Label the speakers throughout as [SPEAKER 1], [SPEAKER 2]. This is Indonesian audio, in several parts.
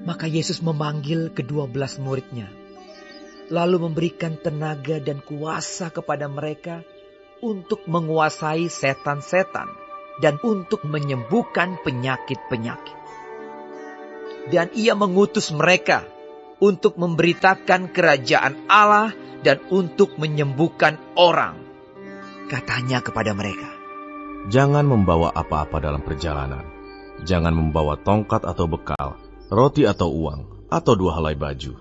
[SPEAKER 1] Maka Yesus memanggil ke-12 muridnya, lalu memberikan tenaga dan kuasa kepada mereka untuk menguasai setan-setan dan untuk menyembuhkan penyakit-penyakit. Dan ia mengutus mereka untuk memberitakan kerajaan Allah dan untuk menyembuhkan orang. Katanya kepada mereka,
[SPEAKER 2] "Jangan membawa apa-apa dalam perjalanan. Jangan membawa tongkat atau bekal, roti atau uang, atau 2 helai baju.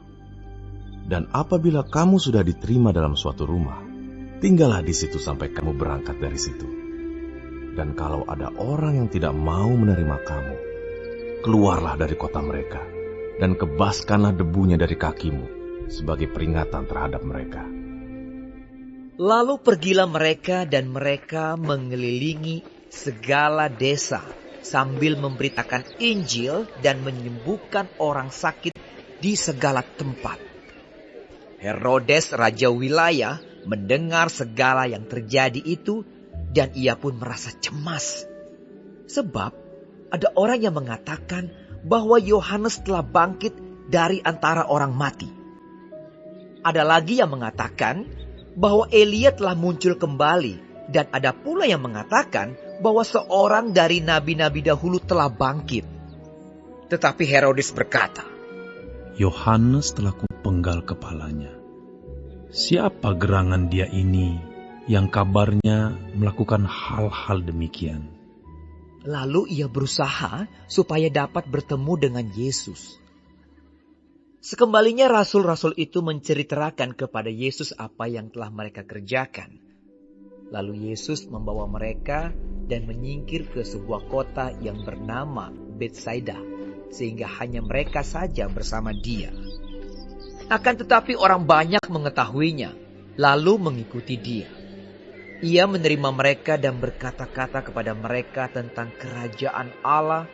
[SPEAKER 2] Dan apabila kamu sudah diterima dalam suatu rumah, tinggallah di situ sampai kamu berangkat dari situ. Dan kalau ada orang yang tidak mau menerima kamu, keluarlah dari kota mereka, dan kebaskanlah debunya dari kakimu sebagai peringatan terhadap mereka."
[SPEAKER 1] Lalu pergilah mereka dan mereka mengelilingi segala desa sambil memberitakan Injil dan menyembuhkan orang sakit di segala tempat. Herodes raja wilayah mendengar segala yang terjadi itu dan ia pun merasa cemas. Sebab ada orang yang mengatakan bahwa Yohanes telah bangkit dari antara orang mati. Ada lagi yang mengatakan bahwa Elia telah muncul kembali, dan ada pula yang mengatakan bahwa seorang dari nabi-nabi dahulu telah bangkit. Tetapi Herodes berkata,
[SPEAKER 3] "Yohanes telah kupenggal kepalanya. Siapa gerangan dia ini yang kabarnya melakukan hal-hal demikian?"
[SPEAKER 1] Lalu ia berusaha supaya dapat bertemu dengan Yesus. Sekembalinya rasul-rasul itu menceritakan kepada Yesus apa yang telah mereka kerjakan. Lalu Yesus membawa mereka dan menyingkir ke sebuah kota yang bernama Betsaida, sehingga hanya mereka saja bersama dia. Akan tetapi orang banyak mengetahuinya, lalu mengikuti dia. Ia menerima mereka dan berkata-kata kepada mereka tentang kerajaan Allah,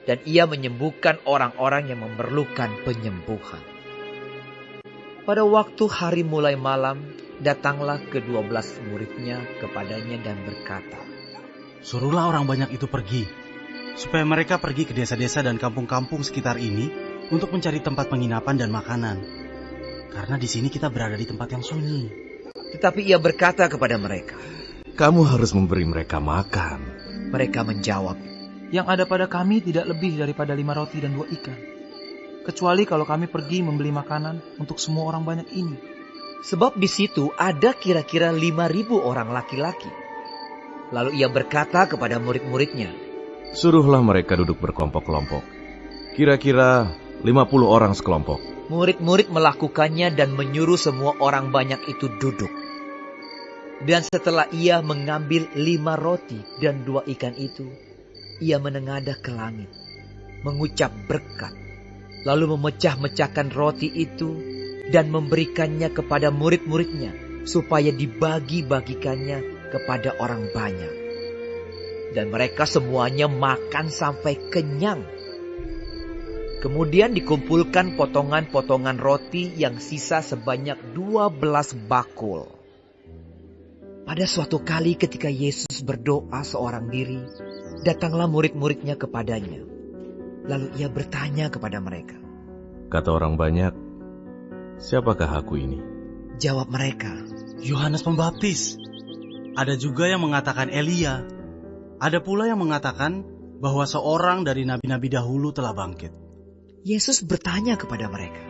[SPEAKER 1] dan ia menyembuhkan orang-orang yang memerlukan penyembuhan. Pada waktu hari mulai malam, datanglah ke-12 muridnya kepadanya dan berkata,
[SPEAKER 4] "Suruhlah orang banyak itu pergi, supaya mereka pergi ke desa-desa dan kampung-kampung sekitar ini untuk mencari tempat penginapan dan makanan. Karena di sini kita berada di tempat yang sunyi."
[SPEAKER 1] Tetapi ia berkata kepada mereka,
[SPEAKER 2] "Kamu harus memberi mereka makan."
[SPEAKER 1] Mereka menjawab,
[SPEAKER 5] "Yang ada pada kami tidak lebih daripada 5 roti dan 2 ikan. Kecuali kalau kami pergi membeli makanan untuk semua orang banyak ini."
[SPEAKER 1] sebab di situ ada kira-kira 5.000 orang laki-laki. Lalu ia berkata kepada murid-muridnya,
[SPEAKER 2] "Suruhlah mereka duduk berkelompok-kelompok. Kira-kira 50 orang sekelompok."
[SPEAKER 1] Murid-murid melakukannya dan menyuruh semua orang banyak itu duduk. Dan setelah ia mengambil 5 roti dan 2 ikan itu, ia menengadah ke langit, mengucap berkat, lalu memecah-mecahkan roti itu dan memberikannya kepada murid-muridnya supaya dibagi-bagikannya kepada orang banyak. Dan mereka semuanya makan sampai kenyang. Kemudian dikumpulkan potongan-potongan roti yang sisa sebanyak 12 bakul. Pada suatu kali ketika Yesus berdoa seorang diri, datanglah murid-muridnya kepadanya. Lalu ia bertanya kepada mereka,
[SPEAKER 2] Kata orang banyak, "Siapakah aku ini?"
[SPEAKER 1] Jawab mereka,
[SPEAKER 4] "Yohanes Pembaptis. Ada juga yang mengatakan Elia. Ada pula yang mengatakan bahwa seorang dari nabi-nabi dahulu telah bangkit."
[SPEAKER 1] Yesus bertanya kepada mereka.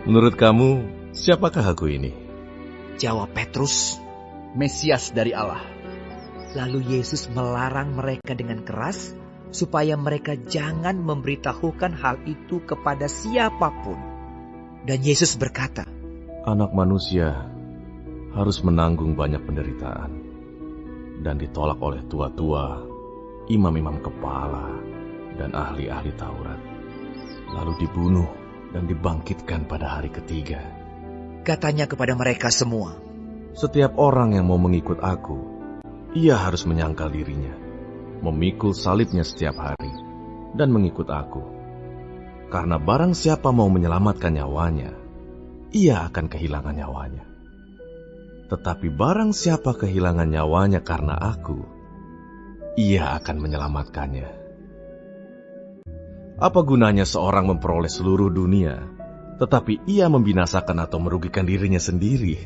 [SPEAKER 2] "Menurut kamu, siapakah aku ini?"
[SPEAKER 1] Jawab Petrus, "Mesias dari Allah." Lalu Yesus melarang mereka dengan keras supaya mereka jangan memberitahukan hal itu kepada siapapun. Dan Yesus berkata,
[SPEAKER 2] Anak manusia harus menanggung banyak penderitaan dan ditolak oleh tua-tua, imam-imam kepala, dan ahli-ahli Taurat, lalu dibunuh dan dibangkitkan pada hari ketiga.
[SPEAKER 1] Katanya kepada mereka semua,
[SPEAKER 2] Setiap orang yang mau mengikut aku, ia harus menyangkal dirinya, memikul salibnya setiap hari, dan mengikut aku. Karena barang siapa mau menyelamatkan nyawanya, ia akan kehilangan nyawanya. Tetapi barang siapa kehilangan nyawanya karena aku, ia akan menyelamatkannya. Apa gunanya seorang memperoleh seluruh dunia, tetapi ia membinasakan atau merugikan dirinya sendiri?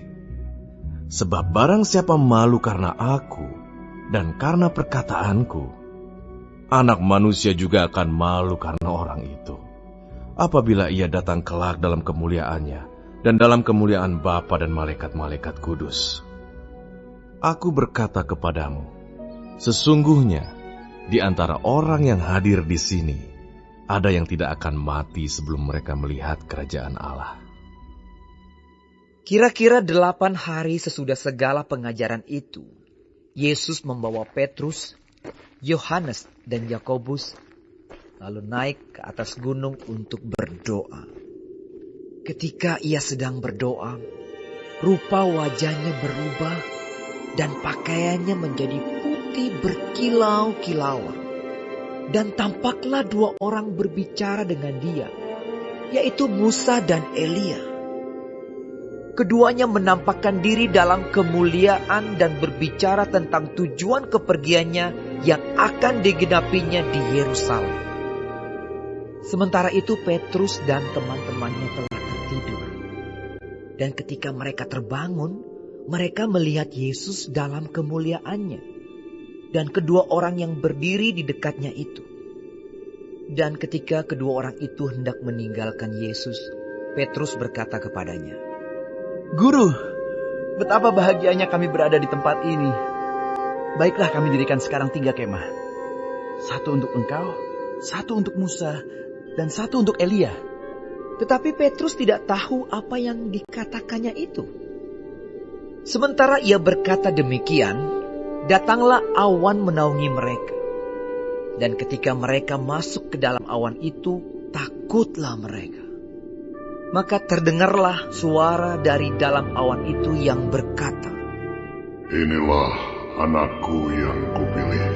[SPEAKER 2] Sebab barang siapa malu karena aku dan karena perkataanku, Anak Manusia juga akan malu karena orang itu, apabila ia datang kelak dalam kemuliaannya dan dalam kemuliaan Bapa dan malaikat-malaikat kudus. Aku berkata kepadamu, sesungguhnya di antara orang yang hadir di sini, ada yang tidak akan mati sebelum mereka melihat kerajaan Allah.
[SPEAKER 1] Kira-kira 8 hari sesudah segala pengajaran itu, Yesus membawa Petrus, Yohanes, dan Yakobus lalu naik ke atas gunung untuk berdoa. Ketika ia sedang berdoa, rupa wajahnya berubah dan pakaiannya menjadi putih berkilau-kilauan. Dan tampaklah 2 orang berbicara dengan dia, yaitu Musa dan Elia. Keduanya menampakkan diri dalam kemuliaan dan berbicara tentang tujuan kepergiannya yang akan digenapinya di Yerusalem. Sementara itu Petrus dan teman-temannya telah tertidur. Dan ketika mereka terbangun, mereka melihat Yesus dalam kemuliaannya dan kedua orang yang berdiri di dekatnya itu. Dan ketika kedua orang itu hendak meninggalkan Yesus, Petrus berkata kepadanya,
[SPEAKER 5] Guru, betapa bahagianya kami berada di tempat ini. Baiklah kami dirikan sekarang 3 kemah. 1 untuk engkau, 1 untuk Musa, dan 1 untuk Elia.
[SPEAKER 1] Tetapi Petrus tidak tahu apa yang dikatakannya itu. Sementara ia berkata demikian, datanglah awan menaungi mereka. Dan ketika mereka masuk ke dalam awan itu, takutlah mereka. Maka terdengarlah suara dari dalam awan itu yang berkata,
[SPEAKER 6] Inilah anakku yang kupilih,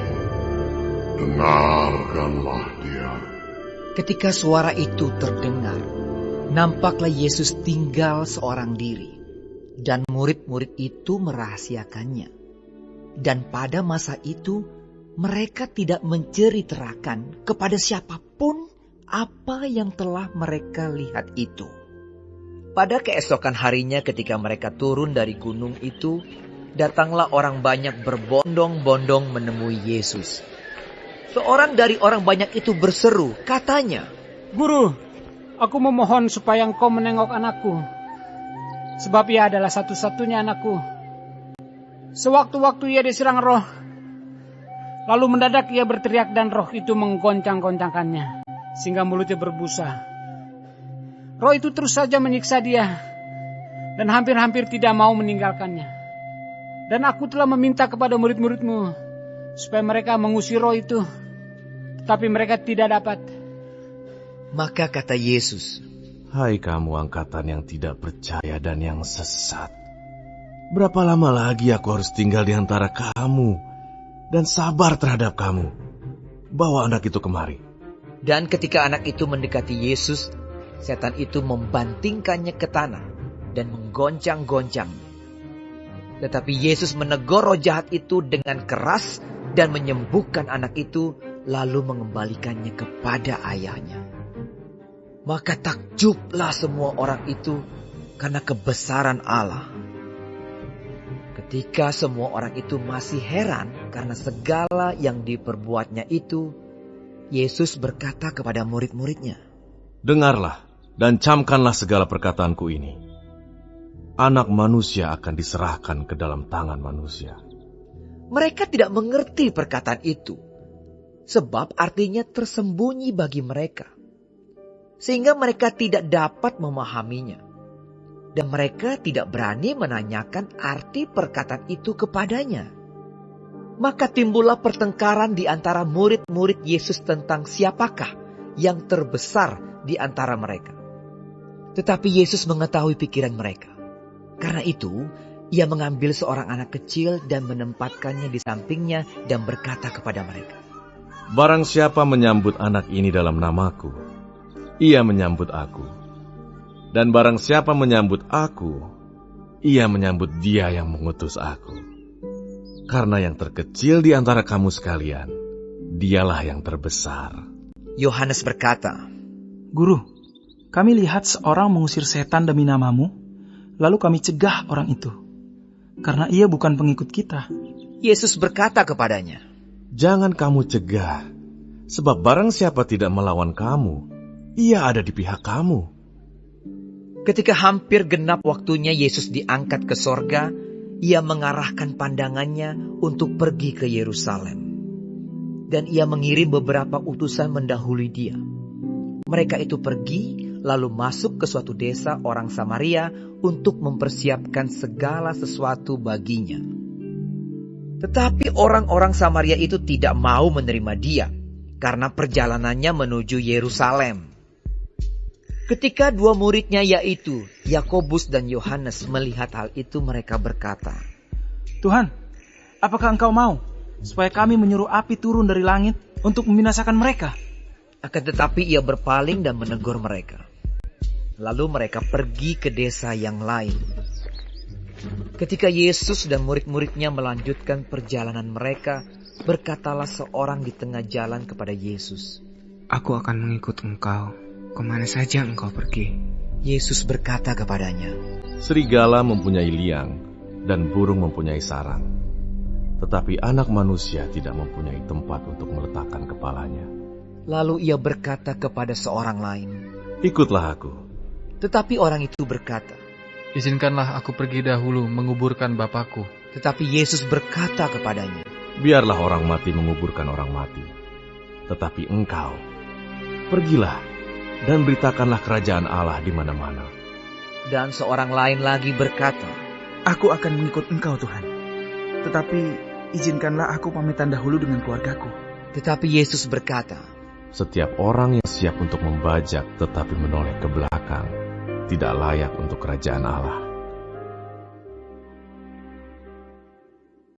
[SPEAKER 6] dengarkanlah dia.
[SPEAKER 1] Ketika suara itu terdengar, nampaklah Yesus tinggal seorang diri, dan murid-murid itu merahasiakannya. Dan pada masa itu, mereka tidak menceritakan kepada siapapun apa yang telah mereka lihat itu. Pada keesokan harinya ketika mereka turun dari gunung itu, datanglah orang banyak berbondong-bondong menemui Yesus. Seorang dari orang banyak itu berseru, katanya,
[SPEAKER 7] Guru, aku memohon supaya engkau menengok anakku, sebab ia adalah satu-satunya anakku. Sewaktu-waktu ia diserang roh, lalu mendadak ia berteriak dan roh itu menggoncang-goncangkannya, sehingga mulutnya berbusa. Roh itu terus saja menyiksa dia, dan hampir-hampir tidak mau meninggalkannya. Dan aku telah meminta kepada murid-muridmu, supaya mereka mengusir roh itu, tetapi mereka tidak dapat.
[SPEAKER 1] Maka kata Yesus,
[SPEAKER 2] Hai kamu angkatan yang tidak percaya dan yang sesat. Berapa lama lagi aku harus tinggal di antara kamu dan sabar terhadap kamu? Bawa anak itu kemari.
[SPEAKER 1] Dan ketika anak itu mendekati Yesus, setan itu membantingkannya ke tanah dan menggoncang-goncangnya. Tetapi Yesus menegur roh jahat itu dengan keras dan menyembuhkan anak itu, lalu mengembalikannya kepada ayahnya. Maka takjublah semua orang itu karena kebesaran Allah. Ketika semua orang itu masih heran karena segala yang diperbuatnya itu, Yesus berkata kepada murid-muridnya,
[SPEAKER 2] Dengarlah dan camkanlah segala perkataanku ini. Anak Manusia akan diserahkan ke dalam tangan manusia.
[SPEAKER 1] Mereka tidak mengerti perkataan itu, sebab artinya tersembunyi bagi mereka, sehingga mereka tidak dapat memahaminya. Dan mereka tidak berani menanyakan arti perkataan itu kepadanya. Maka timbullah pertengkaran di antara murid-murid Yesus tentang siapakah yang terbesar di antara mereka. Tetapi Yesus mengetahui pikiran mereka. Karena itu, ia mengambil seorang anak kecil dan menempatkannya di sampingnya dan berkata kepada mereka,
[SPEAKER 2] Barang siapa menyambut anak ini dalam namaku, ia menyambut aku. Dan barang siapa menyambut aku, ia menyambut dia yang mengutus aku. Karena yang terkecil di antara kamu sekalian, dialah yang terbesar.
[SPEAKER 1] Yohanes berkata,
[SPEAKER 8] Guru, kami lihat seorang mengusir setan demi namamu, lalu kami cegah orang itu, karena ia bukan pengikut kita.
[SPEAKER 1] Yesus berkata kepadanya,
[SPEAKER 2] Jangan kamu cegah, sebab barang siapa tidak melawan kamu, ia ada di pihak kamu.
[SPEAKER 1] Ketika hampir genap waktunya Yesus diangkat ke sorga, ia mengarahkan pandangannya untuk pergi ke Yerusalem. Dan ia mengirim beberapa utusan mendahului dia. Mereka itu pergi, lalu masuk ke suatu desa orang Samaria untuk mempersiapkan segala sesuatu baginya. Tetapi orang-orang Samaria itu tidak mau menerima dia, karena perjalanannya menuju Yerusalem. Ketika dua muridnya yaitu Yakobus dan Yohanes melihat hal itu, mereka berkata,
[SPEAKER 8] Tuhan, apakah engkau mau supaya kami menyuruh api turun dari langit untuk membinasakan mereka?
[SPEAKER 1] Akan tetapi ia berpaling dan menegur mereka. Lalu mereka pergi ke desa yang lain. Ketika Yesus dan murid-muridnya melanjutkan perjalanan mereka, berkatalah seorang di tengah jalan kepada Yesus,
[SPEAKER 9] Aku akan mengikut engkau, kemana saja engkau pergi.
[SPEAKER 1] Yesus berkata kepadanya,
[SPEAKER 2] Serigala mempunyai liang dan burung mempunyai sarang, tetapi anak manusia tidak mempunyai tempat untuk meletakkan kepalanya.
[SPEAKER 1] Lalu ia berkata kepada seorang lain,
[SPEAKER 2] Ikutlah aku.
[SPEAKER 1] Tetapi orang itu berkata,
[SPEAKER 10] Izinkanlah aku pergi dahulu menguburkan Bapakku.
[SPEAKER 1] Tetapi Yesus berkata kepadanya,
[SPEAKER 2] Biarlah orang mati menguburkan orang mati. Tetapi engkau, pergilah dan beritakanlah kerajaan Allah di mana-mana.
[SPEAKER 1] Dan seorang lain lagi berkata,
[SPEAKER 5] Aku akan mengikut engkau, Tuhan. Tetapi izinkanlah aku pamitan dahulu dengan keluargaku.
[SPEAKER 1] Tetapi Yesus berkata,
[SPEAKER 2] Setiap orang yang siap untuk membajak tetapi menoleh ke belakang, tidak layak untuk kerajaan Allah.